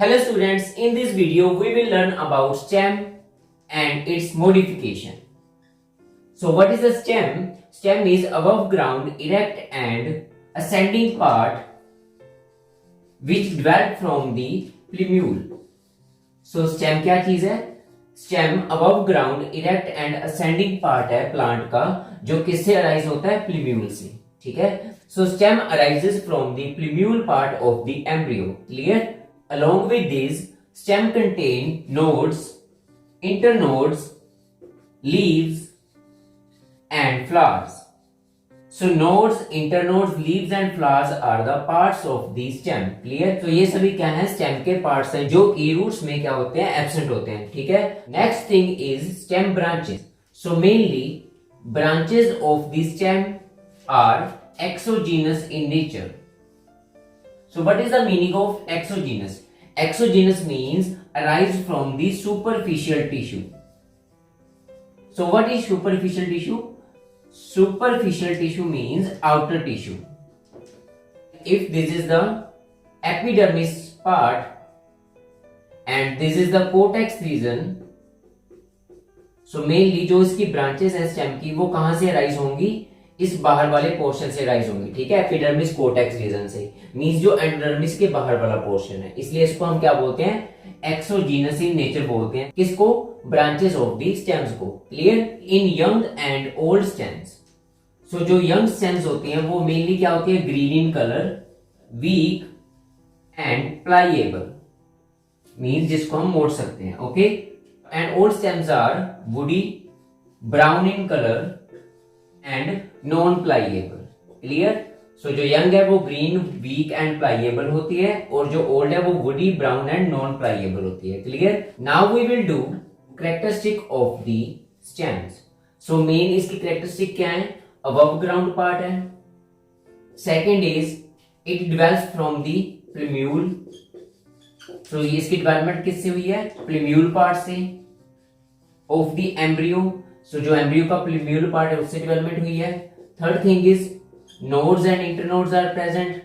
Hello students, in this video we will learn about stem and its modification. So what is a stem? Stem is above ground, erect and ascending part which developed from the plumule. So stem क्या चीज है? Stem above ground, erect and ascending part है plant का जो किससे arise होता है? Plumule से. ठीक है? So stem arises from the plumule part of the embryo. Clear? Along with these, stem contain nodes, internodes, leaves and flowers. So nodes, internodes, leaves and flowers are the parts of the stem. Clear? तो ये सभी क्या है? Stem के parts हैं जो कि roots में क्या होते हैं? Absent होते हैं. ठीक है? Next thing is stem branches. So mainly branches of the stem are exogenous in nature. So what is the meaning of exogenous? Exogenous means arise from the superficial tissue. So what is superficial tissue? Superficial tissue means outer tissue. If this is the epidermis part and this is the cortex region, so mainly जो इसकी branches है stem की वो कहां से arise होंगी? इस बाहर वाले पोर्शन से राइज होंगी. ठीक है? एपिडर्मिस कोर्टेक्स रीजन से मींस जो एंडोडर्मिस के बाहर वाला पोर्शन है, इसलिए इसको हम क्या बोलते हैं? एक्सोजीनस इन नेचर बोलते हैं. किसको? ब्रांचेस ऑफ दी स्टेम्स को. Clear? In young and old stems. So जो यंग स्टेम्स होती हैं वो मेनली क्या होती है? Green in colour, weak and pliable means जिसको हम मोड़ सकते हैं. Okay? And old stems are woody, brown in colour and non pliable. Clear? So जो यंग है वो ग्रीन, वीक एंड प्लाइएबल होती है और जो ओल्ड है वो woody, brown and non pliable होती है. Clear? Now we will do characteristic of the stems. So main इसकी कैरेक्टरिस्टिक क्या है? अबव ग्राउंड पार्ट है. Second is it develops from the plumule. So इसकी डेवलपमेंट किससे हुई है? प्लूम्यूल पार्ट से. Of the embryo. सो जो एम्ब्रियो का प्लूम्यूल पार्ट है उससे डेवलपमेंट हुई है. Third thing is nodes and internodes are present.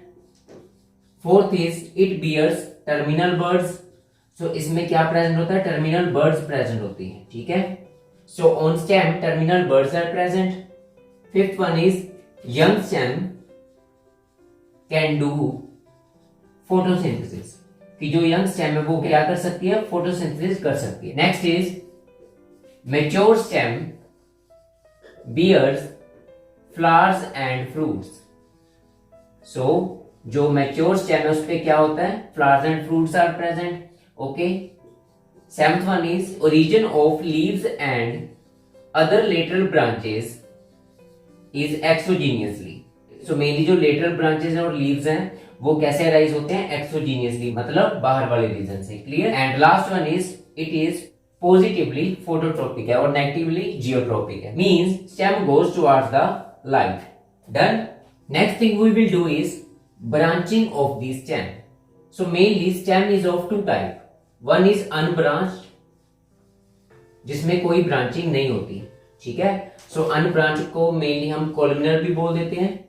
Fourth is it bears terminal buds. So इसमें क्या प्रेजेंट होता है? टर्मिनल बर्ड्स प्रेजेंट होती हैं. ठीक है? So on stem terminal buds are present. Fifth one is young stem can do photosynthesis. कि जो यंग स्टेम है वो क्या कर सकती है? फोटोसिंथेसिस कर सकती है. Next is mature stem bears flowers and fruits. So जो mature stem है उस पे क्या होता है? Flowers and fruits are present. Okay. Seventh one is origin of leaves and other lateral branches is exogenously. So mainly जो lateral branches हैं और leaves हैं वो कैसे arise होते हैं? Exogenously, मतलब बाहर वाले रीजन से. Clear? And last one is it is positively phototropic है और नेगेटिवली जियोट्रोपिक है. Means stem goes towards the light. Done. Next thing we will do is branching of the stem. So mainly stem is of two type. One is unbranched जिसमें कोई branching नहीं होती. ठीक है? So unbranched को mainly हम columnar भी बोल देते हैं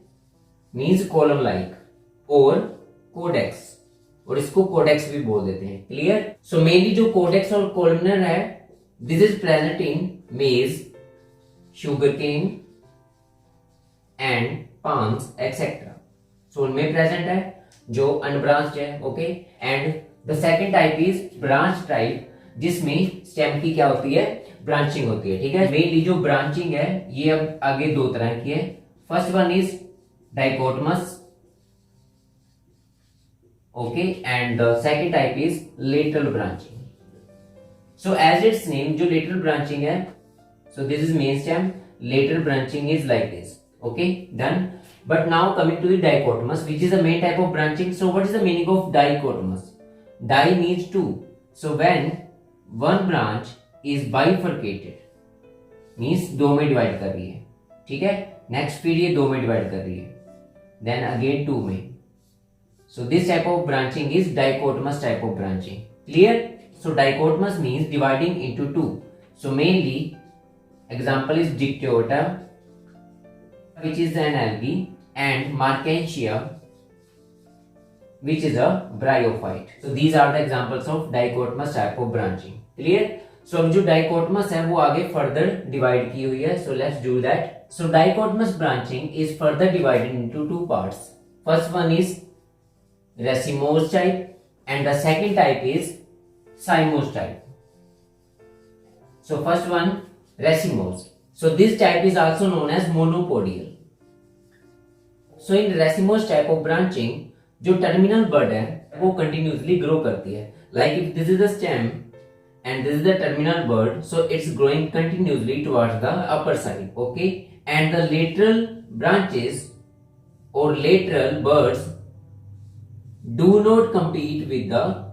मींस कॉलम लाइक, और कोडेक्स, और इसको कोडेक्स भी बोल देते हैं. क्लियर? सो मेनली जो कोडेक्स और कोलमनर है this is present in maize, sugarcane and palms etcetera. So उनमें प्रेजेंट है जो अनब्रांच्ड है. Okay? And the second type is branch type जिसमें स्टेम की क्या होती है? ब्रांचिंग होती है. ठीक है? मेनली जो ब्रांचिंग है ये अब आगे दो तरह की है. First one is dichotomous. Okay, and the second type is lateral branching. So as its name, जो lateral branching है, so this is main stem. Lateral branching is like this. Okay, done. But now coming to the dichotomous, which is the main type of branching. So what is the meaning of dichotomous? Di means two. So when one branch is bifurcated, means दो में divide कर रही है. ठीक है? Next फिर ये दो में divide कर रही है. Then again two में. So this type of branching is dichotomous type of branching. Clear? So dichotomous means dividing into two. So mainly example is Dictyota, which is an algae, and Marchantia, which is a bryophyte. So these are the examples of dichotomous type of branching. Clear? So अब जो dichotomous है वो आगे further divide की हुई है. So let's do that. So dichotomous branching is further divided into two parts. First one is racemose type and the second type is cymose type. So first one, racemose. So this type is also known as monopodial. So in racemose type of branching, जो terminal bud है वो continuously grow करती है. Like if this is the stem and this is the terminal bud, so it's growing continuously towards the upper side, okay? And the lateral branches or lateral buds do not compete with the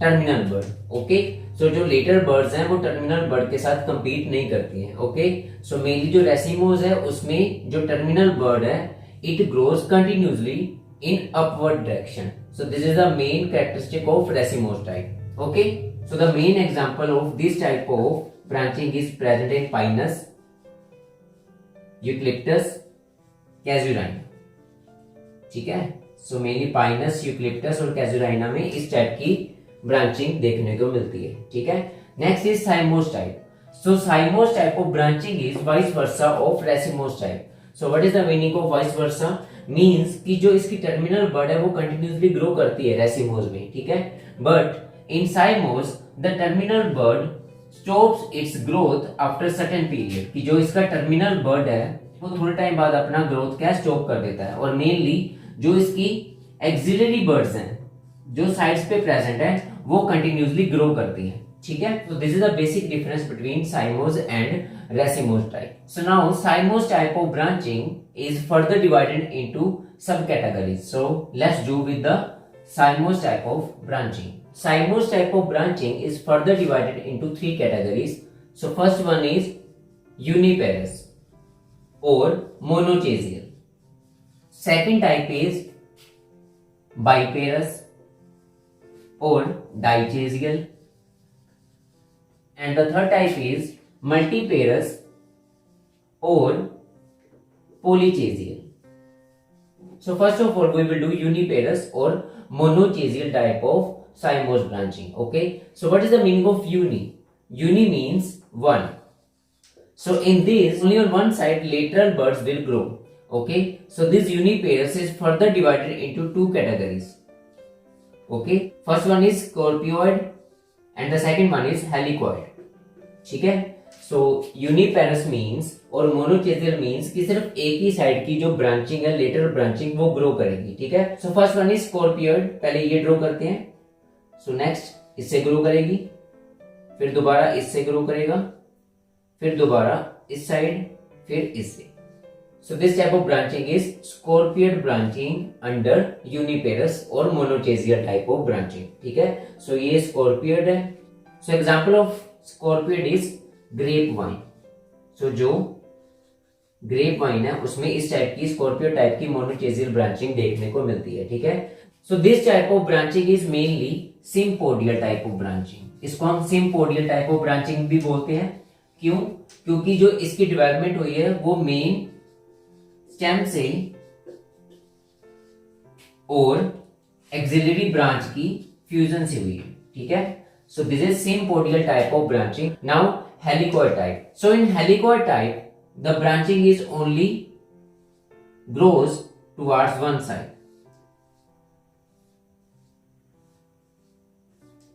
terminal bud, okay? So जो lateral buds हैं वो terminal bud के साथ compete नहीं करती हैं, okay? So mainly जो racemose है उसमें जो terminal bud है it grows continuously in upward direction. So this is the main characteristic of racemose type. Okay. So the main example of this type of branching is present in Pinus, Eucalyptus, Casuarina. ठीक है. So mainly Pinus, Eucalyptus और Casuarina में इस type की branching देखने को मिलती है. ठीक है. Next is cymose type. So cymose type of branching is vice versa of racemose type. So what is the meaning of vice versa? Means कि जो इसकी टर्मिनल बड है वो कंटिन्यूसली ग्रो करती है रेसिमोज में, ठीक है. But in cymose the terminal bud stops its growth after certain period. कि जो इसका टर्मिनल बड है वो थोड़े टाइम बाद अपना ग्रोथ क्या स्टॉप कर देता है. और मेनली जो इसकी एक्सिलरी बर्ड्स हैं जो साइड्स पे प्रेजेंट है वो कंटिन्यूसली ग्रो करती है. ठीक है. तो this is the basic difference between cymose and racemose type. So now cymose type of branching is further divided into subcategories. So let's do with the cymose type of branching. Cymose type of branching is further divided into three categories. So first one is uniparous or monochasial. Second type is biparous or dichasial. And the third type is multiparous or polychasial. So first of all we will do uniparous or monochasial type of cymose branching. Okay. So what is the meaning of uni? Uni means one. So in this only on one side lateral buds will grow. Okay. So this uniparous is further divided into two categories. Okay. First one is scorpioid and the second one is helicoid. ठीक है. सो uniparous means और मोनोचेसियल means कि सिर्फ एक ही side की जो branching है lateral branching वो ग्रो करेगी. ठीक है. So first one is scorpioid. पहले ये ड्रॉ करते हैं. सो नेक्स्ट इससे ग्रो करेगी, फिर दोबारा इससे ग्रो करेगा, फिर दोबारा इस साइड, फिर इससे. सो this type of branching is scorpioid branching under uniparous और मोनोचेसियल टाइप ऑफ ब्रांचिंग. ठीक है. सो ये स्कॉर्पियोइड है. So example of scorpioid is grape vine. So जो ग्रेप वाइन है उसमें इस टाइप की स्कॉर्पियो टाइप की मोनोचेसियल ब्रांचिंग देखने को मिलती है. ठीक है. सो this type of branching is mainly sympodial type of branching. इसको हम सिम्पोडियल टाइप ऑफ ब्रांचिंग भी बोलते हैं. क्यों? क्योंकि जो इसकी डेवलपमेंट हुई है वो मेन स्टेम से और एक्सिलरी ब्रांच की फ्यूजन से हुई है. ठीक है. So this is sympodial type of branching. Now helicoid type. So in helicoid type, the branching is only grows towards one side.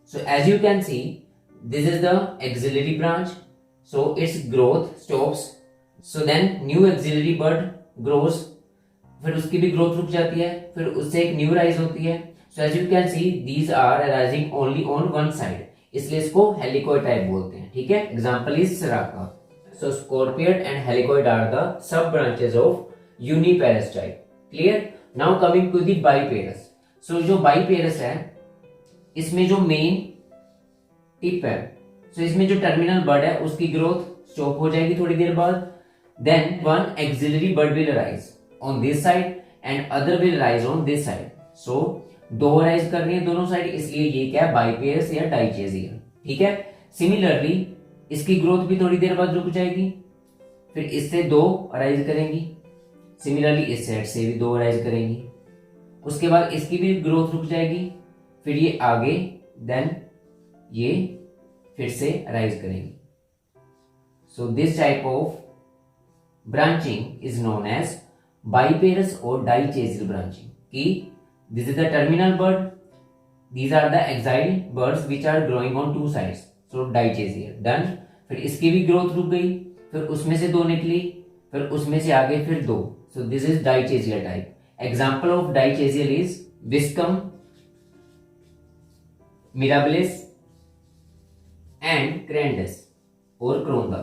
So as you can see, this is the axillary branch. So its growth stops. So then new axillary bud grows. फिर उसकी भी growth रुक जाती है, फिर उससे एक new rise होती है. So as you can see, these are arising only on one side. इसलिए इसको हेलिकोइड टाइप बोलते हैं. ठीक है. Example is saraca. So scorpioid and helicoid are the sub branches of uniparous type. Clear. Now coming to the biparous. So जो biparous है इसमें जो मेन टिप है, सो इसमें जो टर्मिनल बड है उसकी ग्रोथ स्टॉप हो जाएगी थोड़ी देर बाद. Then one axillary bud will arise on this side and other will arise on this side. So दो अराइज कर रही है दोनों साइड, इसलिए ये क्या है बाइपेरस या डाइचेसियल. ठीक है. सिमिलरली इसकी ग्रोथ भी थोड़ी देर बाद रुक जाएगी, फिर इससे दो अराइज करेंगी, सिमिलरली इस साइड से भी दो अराइज करेंगी. उसके बाद इसकी भी ग्रोथ रुक जाएगी, फिर ये आगे, देन ये फिर से अराइज करेंगी. So this type of branching is known as biparous और डाइचेजियल ब्रांचिंग. कि this is the terminal bud, these are the exile birds which are growing on two sides, so dichasial. done. फिर इसकी भी growth रुक गई, फिर उसमें से दो निकली, फिर उसमें से आगे फिर दो. so this is dichasial type. example of dichasial is viscum, mirabilis and crandus और क्रोंगा.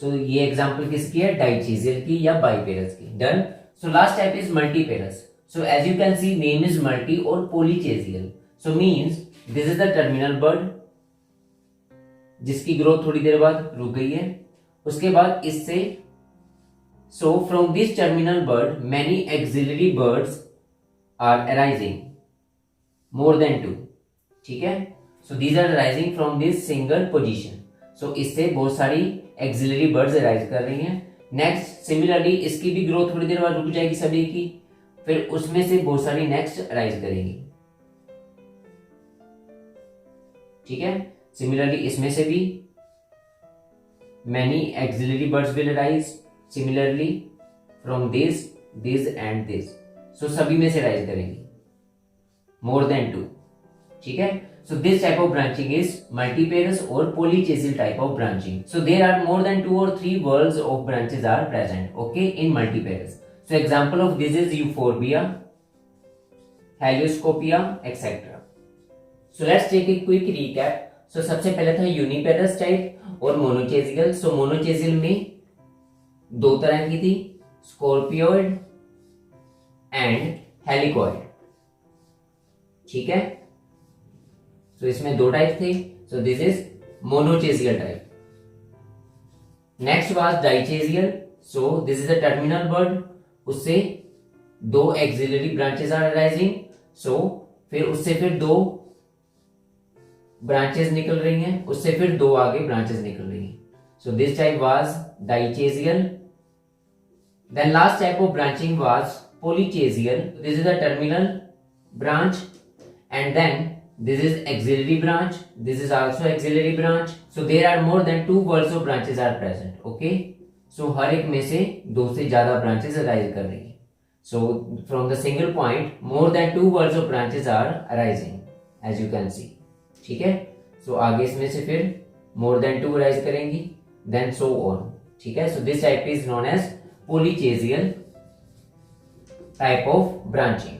so ये एग्जाम्पल किसकी है? डाइचेजियल की या बाइपेरस की. Done. so last type is multiparous. so as you can see name is multi or polychasial. so means this is the terminal bird जिसकी growth थोड़ी देर बाद रुक गई है. उसके बाद इससे so from this terminal bird many auxiliary birds are arising, more than two. ठीक है. so these are arising from this single position. so इससे बहुत सारी auxiliary birds arise कर रही हैं. नेक्स्ट सिमिलरली इसकी भी ग्रोथ थोड़ी देर बाद रुक जाएगी सभी की, फिर उसमें से बहुत सारी नेक्स्ट अराइज करेंगी. ठीक है. सिमिलरली इसमें से भी many auxiliary birds will arise similarly from this and this. so सभी में से अराइज करेंगी, more than two. ठीक है. so this type of branching is multiparous or polychasial type of branching. so there are more than 2 or 3 whorls of branches are present, okay, in multiparous. so example of this is euphorbia, helioscopia, etc. so let's take a quick recap. so सबसे पहले था uniparous type और monochasial. so monochasial में दो तरह की थी, scorpioid and helicoid. ठीक है. so इसमें दो टाइप थे. so this is monochasial type. next was dichasial. so this is a terminal bird. उससे दो auxiliary branches are arising. so फिर उससे फिर दो ब्रांचेस निकल रही हैं, उससे फिर दो आगे ब्रांचेस निकल रही हैं. so this type was dichasial. then last type of branching was polychasial. this is a terminal branch and then this is auxiliary branch, this is also auxiliary branch. so there are more than 2 whorls of branches are present, okay. so हर एक में से दो से ज्यादा branches arise कर रही हैं. so from the single point more than 2 whorls of branches are arising as you can see. ठीक है. so आगे इसमें से फिर more than 2 अराइज करेंगी, then so on. ठीक है. so this type is known as polychasial type of branching.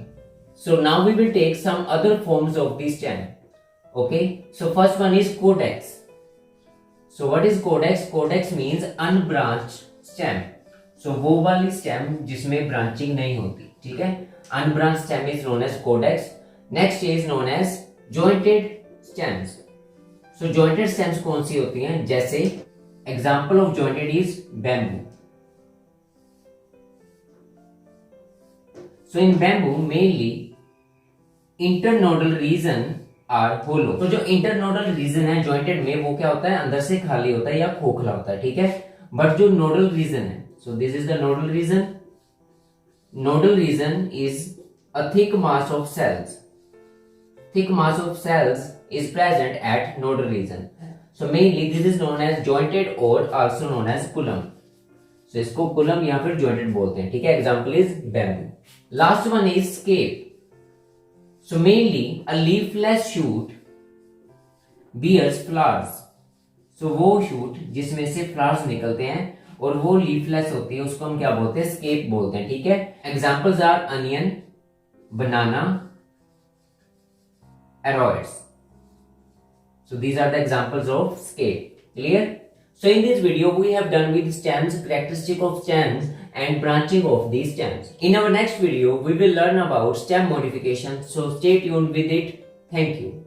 so now we will take some other forms of this stem, okay. so first one is codex. so what is codex? codex means unbranched stem. so वो वाली stem जिसमें branching नहीं होती. ठीक है. unbranched stem is known as codex. next is known as jointed stems. so jointed stems कौन सी होती हैं? जैसे example of jointed is bamboo. so in bamboo mainly internodal region are hollow. तो जो internodal region है jointed में वो क्या होता है? अंदर से खाली होता है या खोखला होता है. ठीक है. बट जो nodal region है, so this is the nodal region. nodal region is a thick mass of cells. thick mass of cells is present at nodal region. so mainly this is known as jointed or also known as column. so इसको column या फिर jointed बोलते हैं. ठीक है. example is bamboo. last one is scape. so mainly a leafless shoot bears flowers. so वो shoot जिसमें से flowers निकलते हैं और वो leafless होती है उसको हम क्या बोलते हैं? scape बोलते हैं. ठीक है. examples are onion, banana, arrowheads. so these are the examples of scape. Clear? so in this video we have done with stems, characteristic of stems and branching of these stems. in our next video we will learn about stem modification. so stay tuned with it. Thank you.